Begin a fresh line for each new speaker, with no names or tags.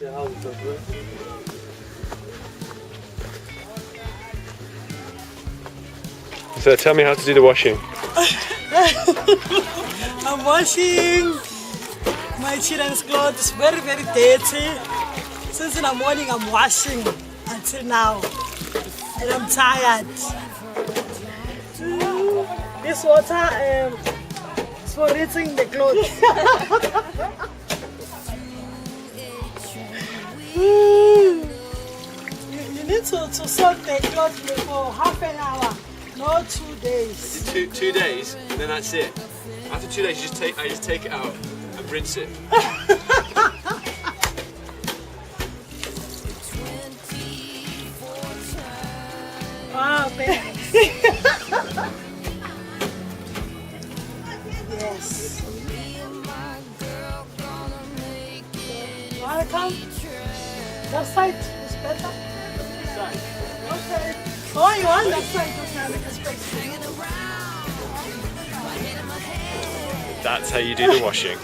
So tell me how to do the washing.
I'm washing my children's clothes, very dirty. Since in the morning I'm washing until now. And I'm tired. This water is for rinsing the clothes. You need to soak the clothes for half an hour, not 2 days.
2 days, and then that's it. After 2 days, I just take it out and rinse it.
Wow, baby. Yes. Wanna come? That side is better. Okay. Oh, you want that side? Okay, make a space.
That's how you do the washing.